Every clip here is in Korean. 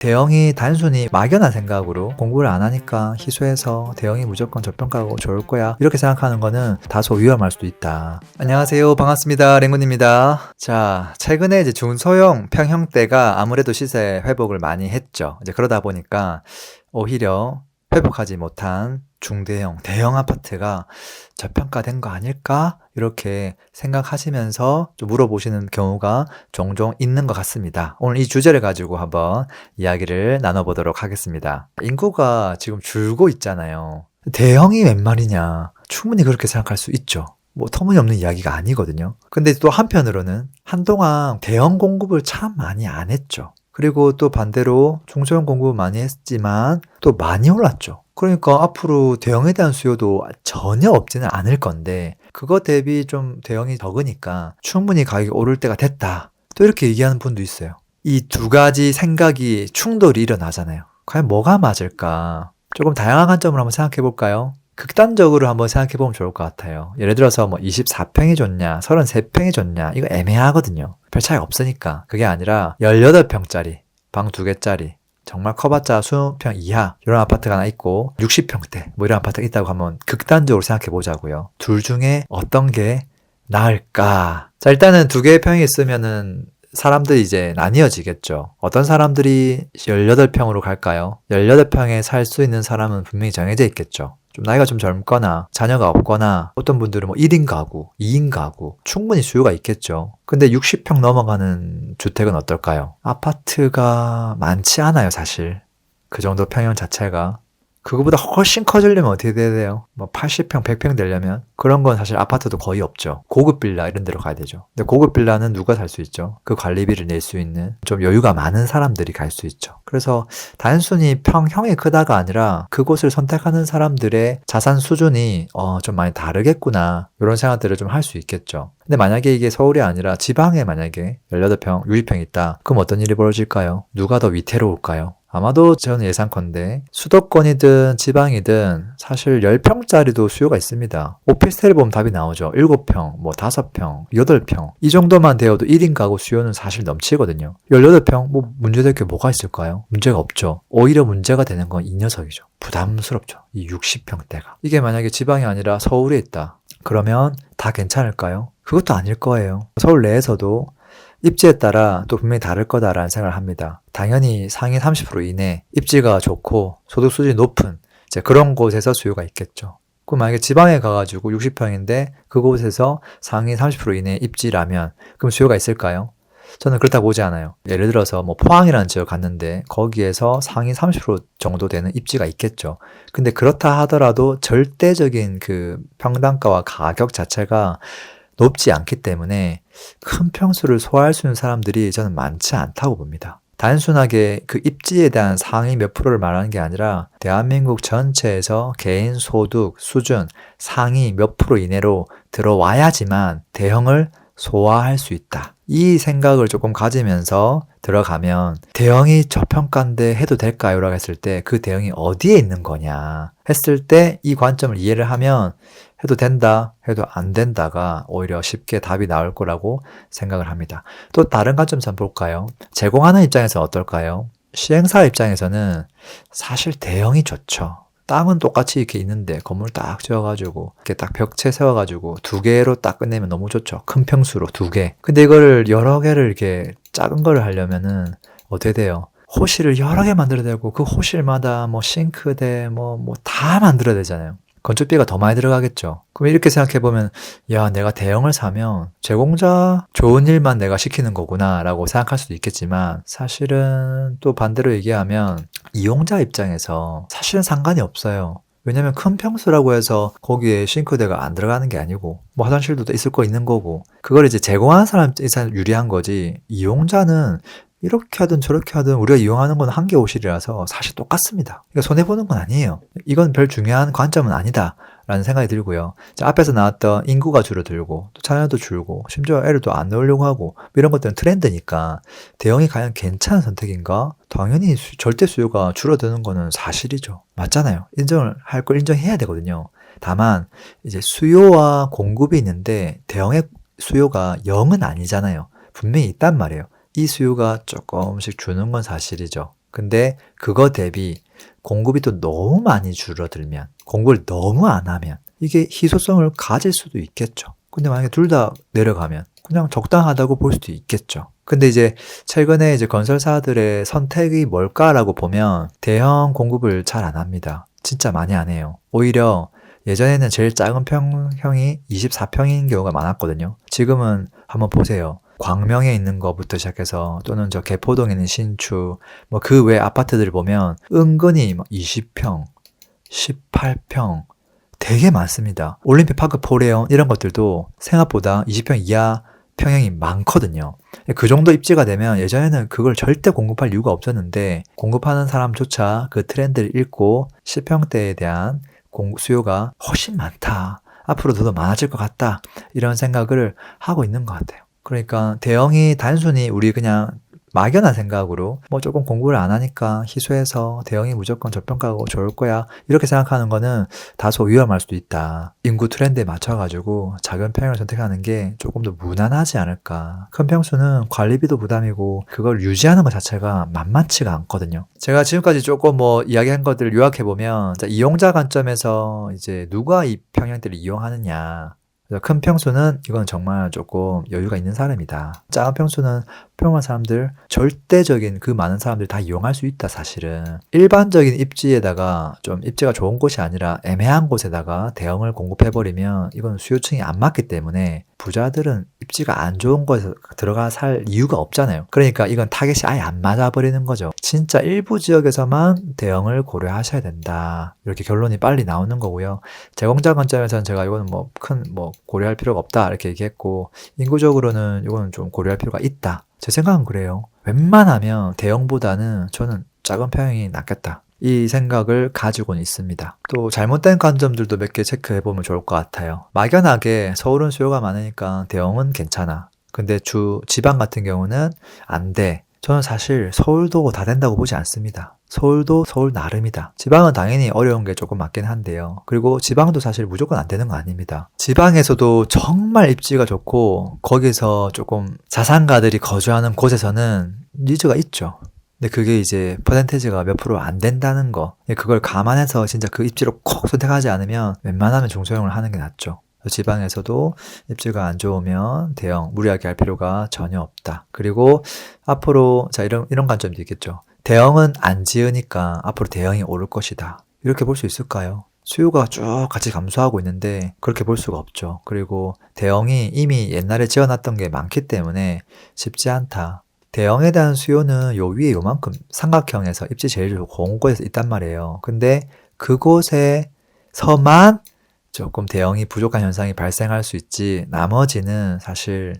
대형이 단순히 막연한 생각으로 공부를 안 하니까 희소해서 대형이 무조건 저평가고 좋을 거야 이렇게 생각하는 거는 다소 위험할 수도 있다. 안녕하세요, 반갑습니다. 랭군입니다. 자, 최근에 이제 중소형 평형대가 아무래도 시세 회복을 많이 했죠. 이제 그러다 보니까 오히려 회복하지 못한 중대형, 대형 아파트가 저평가된 거 아닐까? 이렇게 생각하시면서 좀 물어보시는 경우가 종종 있는 것 같습니다. 오늘 이 주제를 가지고 한번 이야기를 나눠보도록 하겠습니다. 인구가 지금 줄고 있잖아요. 대형이 웬 말이냐? 충분히 그렇게 생각할 수 있죠. 뭐 터무니없는 이야기가 아니거든요. 근데 또 한편으로는 한동안 대형 공급을 참 많이 안 했죠. 그리고 또 반대로 중소형 공급 많이 했지만 또 많이 올랐죠. 그러니까 앞으로 대형에 대한 수요도 전혀 없지는 않을 건데 그거 대비 좀 대형이 적으니까 충분히 가격이 오를 때가 됐다. 또 이렇게 얘기하는 분도 있어요. 이 두 가지 생각이 충돌이 일어나잖아요. 과연 뭐가 맞을까? 조금 다양한 관점으로 한번 생각해 볼까요? 극단적으로 한번 생각해 보면 좋을 것 같아요. 예를 들어서 뭐 24평이 좋냐, 33평이 좋냐, 이거 애매하거든요. 별 차이 없으니까. 그게 아니라 18평짜리, 방 2개짜리, 정말 커봤자 20평 이하 이런 아파트가 하나 있고 60평대 뭐 이런 아파트가 있다고 하면 극단적으로 생각해 보자고요. 둘 중에 어떤 게 나을까? 자, 일단은 2개의 평이 있으면은 사람들이 이제 나뉘어지겠죠. 어떤 사람들이 18평으로 갈까요? 18평에 살 수 있는 사람은 분명히 정해져 있겠죠. 좀 나이가 좀 젊거나 자녀가 없거나 어떤 분들은 뭐 1인 가구, 2인 가구 충분히 수요가 있겠죠. 근데 60평 넘어가는 주택은 어떨까요? 아파트가 많지 않아요, 사실. 그 정도 평형 자체가. 그거보다 훨씬 커지려면 어떻게 돼야 돼요? 뭐 80평, 100평 되려면? 그런 건 사실 아파트도 거의 없죠. 고급 빌라 이런 데로 가야 되죠. 근데 고급 빌라는 누가 살 수 있죠? 그 관리비를 낼 수 있는 좀 여유가 많은 사람들이 갈 수 있죠. 그래서 단순히 평형이 크다가 아니라 그곳을 선택하는 사람들의 자산 수준이 좀 많이 다르겠구나 이런 생각들을 좀 할 수 있겠죠. 근데 만약에 이게 서울이 아니라 지방에 만약에 18평, 60평 있다. 그럼 어떤 일이 벌어질까요? 누가 더 위태로울까요? 아마도 저는 예상컨대 수도권이든 지방이든 사실 10평짜리도 수요가 있습니다. 오피스텔을 보면 답이 나오죠. 7평, 뭐 5평, 8평 이 정도만 되어도 1인 가구 수요는 사실 넘치거든요. 18평 뭐 문제될 게 뭐가 있을까요? 문제가 없죠. 오히려 문제가 되는 건 이 녀석이죠. 부담스럽죠. 이 60평대가. 이게 만약에 지방이 아니라 서울에 있다. 그러면 다 괜찮을까요? 그것도 아닐 거예요. 서울 내에서도 입지에 따라 또 분명히 다를 거다라는 생각을 합니다. 당연히 상위 30% 이내 입지가 좋고 소득 수준이 높은 이제 그런 곳에서 수요가 있겠죠. 그럼 만약에 지방에 가가지고 60평인데 그곳에서 상위 30% 이내 입지라면 그럼 수요가 있을까요? 저는 그렇다고 보지 않아요. 예를 들어서 뭐 포항이라는 지역 갔는데 거기에서 상위 30% 정도 되는 입지가 있겠죠. 근데 그렇다 하더라도 절대적인 그 평당가와 가격 자체가 높지 않기 때문에 큰 평수를 소화할 수 있는 사람들이 저는 많지 않다고 봅니다. 단순하게 그 입지에 대한 상위 몇 프로를 말하는 게 아니라 대한민국 전체에서 개인 소득 수준 상위 몇 프로 이내로 들어와야지만 대형을 소화할 수 있다. 이 생각을 조금 가지면서 들어가면 대형이 저평가인데 해도 될까요? 라고 했을 때 그 대형이 어디에 있는 거냐 했을 때 이 관점을 이해를 하면 해도 된다, 해도 안 된다가 오히려 쉽게 답이 나올 거라고 생각을 합니다. 또 다른 관점 좀 볼까요? 제공하는 입장에서 어떨까요? 시행사 입장에서는 사실 대형이 좋죠. 땅은 똑같이 이렇게 있는데 건물 딱 지어가지고 이렇게 딱 벽체 세워가지고 2개로 딱 끝내면 너무 좋죠. 큰 평수로 2개. 근데 이거를 여러 개를 이렇게 작은 거를 하려면은 어떻게 돼요? 호실을 여러 개 만들어야 되고 그 호실마다 뭐 싱크대 뭐 다 만들어야 되잖아요. 건축비가 더 많이 들어가겠죠. 그럼 이렇게 생각해보면 야, 내가 대형을 사면 제공자 좋은 일만 내가 시키는 거구나 라고 생각할 수도 있겠지만 사실은 또 반대로 얘기하면 이용자 입장에서 사실은 상관이 없어요. 왜냐면 큰 평수라고 해서 거기에 싱크대가 안 들어가는 게 아니고 뭐 화장실도 있을 거 있는 거고 그걸 이제 제공하는 사람이 유리한 거지 이용자는 이렇게 하든 저렇게 하든 우리가 이용하는 건 한 개 호실이라서 사실 똑같습니다. 그러니까 손해보는 건 아니에요. 이건 별 중요한 관점은 아니다 라는 생각이 들고요. 자, 앞에서 나왔던 인구가 줄어들고 또 자녀도 줄고 심지어 애를 또 안 넣으려고 하고 이런 것들은 트렌드니까 대형이 과연 괜찮은 선택인가? 당연히 절대 수요가 줄어드는 거는 사실이죠. 맞잖아요. 인정을 할 걸 인정해야 되거든요. 다만 이제 수요와 공급이 있는데 대형의 수요가 0은 아니잖아요. 분명히 있단 말이에요. 이 수요가 조금씩 주는 건 사실이죠. 근데 그거 대비 공급이 또 너무 많이 줄어들면, 공급을 너무 안 하면 이게 희소성을 가질 수도 있겠죠. 근데 만약에 둘 다 내려가면 그냥 적당하다고 볼 수도 있겠죠. 근데 이제 최근에 이제 건설사들의 선택이 뭘까라고 보면 대형 공급을 잘 안 합니다. 진짜 많이 안 해요. 오히려 예전에는 제일 작은 평형이 24평인 경우가 많았거든요. 지금은 한번 보세요. 광명에 있는 거부터 시작해서 또는 저 개포동에 있는 신축, 뭐 그 외 아파트들 보면 은근히 20평, 18평 되게 많습니다. 올림픽 파크 포레온 이런 것들도 생각보다 20평 이하 평형이 많거든요. 그 정도 입지가 되면 예전에는 그걸 절대 공급할 이유가 없었는데 공급하는 사람조차 그 트렌드를 읽고 10평대에 대한 수요가 훨씬 많다. 앞으로 더 많아질 것 같다. 이런 생각을 하고 있는 것 같아요. 그러니까 대형이 단순히 우리 그냥 막연한 생각으로 뭐 조금 공부를 안 하니까 희소해서 대형이 무조건 저평가고 좋을 거야 이렇게 생각하는 거는 다소 위험할 수도 있다. 인구 트렌드에 맞춰가지고 작은 평형을 선택하는 게 조금 더 무난하지 않을까. 큰 평수는 관리비도 부담이고 그걸 유지하는 것 자체가 만만치가 않거든요. 제가 지금까지 조금 뭐 이야기한 것들을 요약해보면 이용자 관점에서 이제 누가 이 평형대를 이용하느냐, 큰 평수는 이건 정말 조금 여유가 있는 사람이다. 작은 평수는 평범한 사람들, 절대적인 그 많은 사람들이 다 이용할 수 있다, 사실은. 일반적인 입지에다가 좀 입지가 좋은 곳이 아니라 애매한 곳에다가 대형을 공급해버리면 이건 수요층이 안 맞기 때문에 부자들은 입지가 안 좋은 곳에 들어가 살 이유가 없잖아요. 그러니까 이건 타겟이 아예 안 맞아버리는 거죠. 진짜 일부 지역에서만 대형을 고려하셔야 된다. 이렇게 결론이 빨리 나오는 거고요. 제공자 관점에서는 제가 이거는 뭐 큰 고려할 필요가 없다 이렇게 얘기했고, 인구적으로는 이거는 좀 고려할 필요가 있다. 제 생각은 그래요. 웬만하면 대형보다는 저는 작은 평형이 낫겠다. 이 생각을 가지고는 있습니다. 또 잘못된 관점들도 몇 개 체크해보면 좋을 것 같아요. 막연하게 서울은 수요가 많으니까 대형은 괜찮아. 근데 지방 같은 경우는 안 돼. 저는 사실 서울도 다 된다고 보지 않습니다. 서울도 서울 나름이다. 지방은 당연히 어려운 게 조금 맞긴 한데요. 그리고 지방도 사실 무조건 안 되는 거 아닙니다. 지방에서도 정말 입지가 좋고 거기서 조금 자산가들이 거주하는 곳에서는 니즈가 있죠. 근데 그게 이제 퍼센테이지가 몇 프로 안 된다는 거, 그걸 감안해서 진짜 그 입지로 콕 선택하지 않으면 웬만하면 중소형을 하는 게 낫죠. 지방에서도 입지가 안 좋으면 대형 무리하게 할 필요가 전혀 없다. 그리고 앞으로 이런 관점도 있겠죠. 대형은 안 지으니까 앞으로 대형이 오를 것이다. 이렇게 볼 수 있을까요? 수요가 쭉 같이 감소하고 있는데 그렇게 볼 수가 없죠. 그리고 대형이 이미 옛날에 지어놨던 게 많기 때문에 쉽지 않다. 대형에 대한 수요는 요 위에 요만큼 삼각형에서 입지 제일 좋은 곳에서 있단 말이에요. 근데 그곳에서만 조금 대형이 부족한 현상이 발생할 수 있지, 나머지는 사실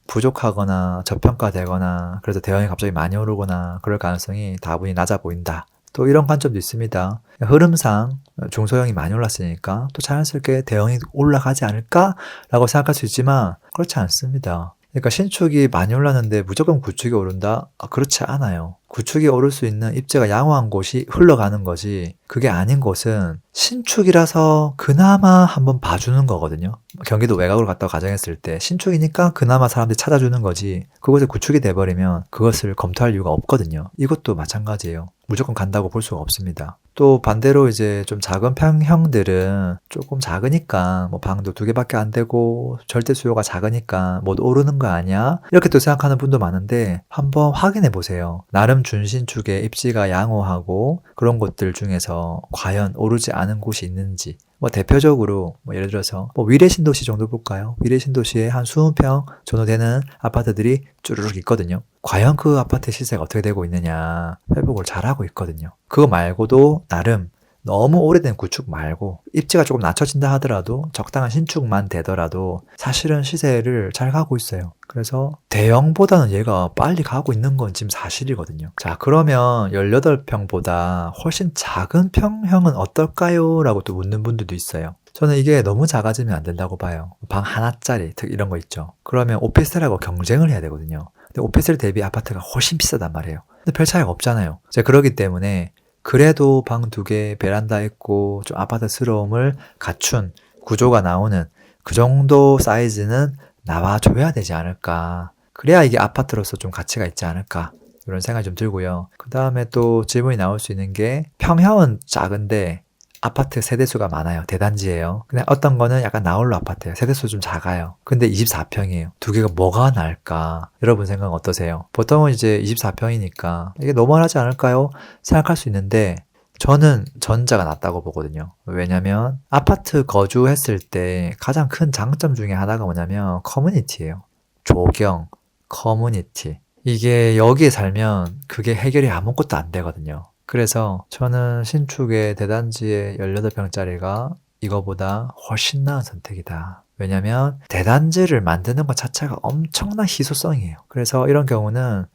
부족하거나 저평가되거나 그래서 대형이 갑자기 많이 오르거나 그럴 가능성이 다분히 낮아 보인다. 또 이런 관점도 있습니다. 흐름상 중소형이 많이 올랐으니까 또 자연스럽게 대형이 올라가지 않을까라고 생각할 수 있지만 그렇지 않습니다. 그러니까 신축이 많이 올랐는데 무조건 구축이 오른다? 그렇지 않아요. 구축이 오를 수 있는 입지가 양호한 곳이 흘러가는 거지, 그게 아닌 곳은 신축이라서 그나마 한번 봐주는 거거든요. 경기도 외곽으로 갔다고 가정했을 때 신축이니까 그나마 사람들이 찾아주는 거지, 그곳에 구축이 돼버리면 그것을 검토할 이유가 없거든요. 이것도 마찬가지예요. 무조건 간다고 볼 수가 없습니다. 또 반대로 이제 좀 작은 평형들은 조금 작으니까 뭐 방도 2개밖에 안 되고 절대 수요가 작으니까 못 오르는 거 아니야? 이렇게 또 생각하는 분도 많은데 한번 확인해 보세요. 나름 준신축의 입지가 양호하고 그런 곳들 중에서 과연 오르지 않은 곳이 있는지. 뭐 대표적으로 예를 들어서 위례신도시 정도 볼까요? 위례신도시에 한 20평 정도 되는 아파트들이 쭈르륵 있거든요. 과연 그 아파트 시세가 어떻게 되고 있느냐, 회복을 잘하고 있거든요. 그거 말고도 나름 너무 오래된 구축 말고 입지가 조금 낮춰진다 하더라도 적당한 신축만 되더라도 사실은 시세를 잘 가고 있어요. 그래서 대형보다는 얘가 빨리 가고 있는 건 지금 사실이거든요. 자, 그러면 18평보다 훨씬 작은 평형은 어떨까요? 라고 또 묻는 분들도 있어요. 저는 이게 너무 작아지면 안 된다고 봐요. 방 하나짜리 이런 거 있죠. 그러면 오피스텔하고 경쟁을 해야 되거든요. 근데 오피스텔 대비 아파트가 훨씬 비싸단 말이에요. 근데 별 차이가 없잖아요. 그러기 때문에 그래도 방 2개, 베란다 있고 좀 아파트스러움을 갖춘 구조가 나오는 그 정도 사이즈는 나와줘야 되지 않을까. 그래야 이게 아파트로서 좀 가치가 있지 않을까. 이런 생각이 좀 들고요. 그 다음에 또 질문이 나올 수 있는 게 평형은 작은데 아파트 세대수가 많아요. 대단지예요. 근데 어떤 거는 약간 나홀로 아파트예요. 세대수 좀 작아요. 근데 24평이에요. 두 개가 뭐가 나을까? 여러분 생각 어떠세요? 보통은 이제 24평이니까 이게 너무하지 않을까요? 생각할 수 있는데 저는 전자가 낫다고 보거든요. 왜냐면 아파트 거주했을 때 가장 큰 장점 중에 하나가 뭐냐면 커뮤니티예요. 조경, 커뮤니티. 이게 여기에 살면 그게 해결이 아무것도 안 되거든요. 그래서 저는 신축의 대단지의 18평짜리가 이거보다 훨씬 나은 선택이다. 왜냐면 대단지를 만드는 것 자체가 엄청난 희소성이에요. 그래서 이런 경우는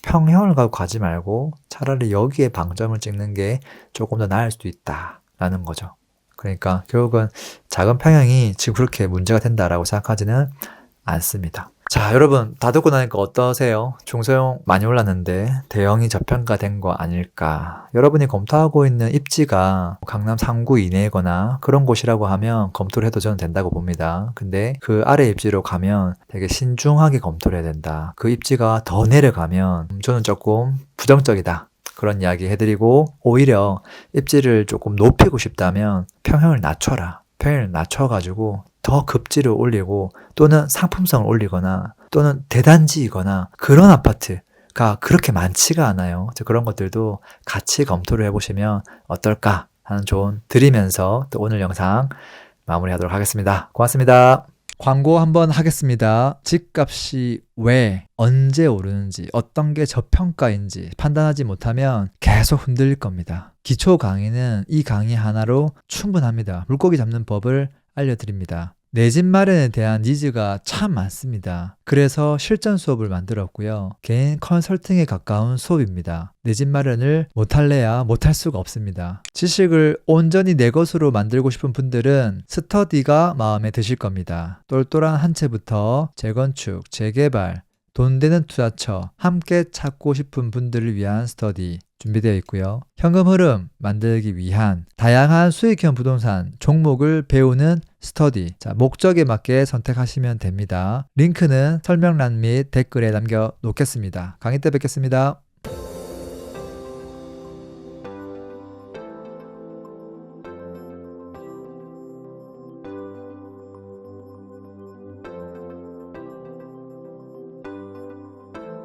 평형을 가지 말고 차라리 여기에 방점을 찍는 게 조금 더 나을 수도 있다라는 거죠. 그러니까 결국은 작은 평형이 지금 그렇게 문제가 된다라고 생각하지는 않습니다. 자, 여러분 다 듣고 나니까 어떠세요? 중소형 많이 올랐는데 대형이 저평가된 거 아닐까? 여러분이 검토하고 있는 입지가 강남 3구 이내거나 그런 곳이라고 하면 검토를 해도 저는 된다고 봅니다. 근데 그 아래 입지로 가면 되게 신중하게 검토를 해야 된다. 그 입지가 더 내려가면 저는 조금 부정적이다. 그런 이야기 해드리고 오히려 입지를 조금 높이고 싶다면 평형을 낮춰라. 평형을 낮춰가지고 더 급지를 올리고 또는 상품성을 올리거나 또는 대단지이거나 그런 아파트가 그렇게 많지가 않아요. 그런 것들도 같이 검토를 해보시면 어떨까 하는 조언 드리면서 또 오늘 영상 마무리하도록 하겠습니다. 고맙습니다. 광고 한번 하겠습니다. 집값이 왜, 언제 오르는지, 어떤 게 저평가인지 판단하지 못하면 계속 흔들릴 겁니다. 기초 강의는 이 강의 하나로 충분합니다. 물고기 잡는 법을 알려드립니다. 내 집 마련에 대한 니즈가 참 많습니다. 그래서 실전 수업을 만들었고요. 개인 컨설팅에 가까운 수업입니다. 내 집 마련을 못할래야 못할 수가 없습니다. 지식을 온전히 내 것으로 만들고 싶은 분들은 스터디가 마음에 드실 겁니다. 똘똘한 한 채부터 재건축, 재개발, 돈 되는 투자처 함께 찾고 싶은 분들을 위한 스터디 준비되어 있고요. 현금 흐름 만들기 위한 다양한 수익형 부동산 종목을 배우는 스터디. 자, 목적에 맞게 선택하시면 됩니다. 링크는 설명란 및 댓글에 남겨 놓겠습니다. 강의 때 뵙겠습니다.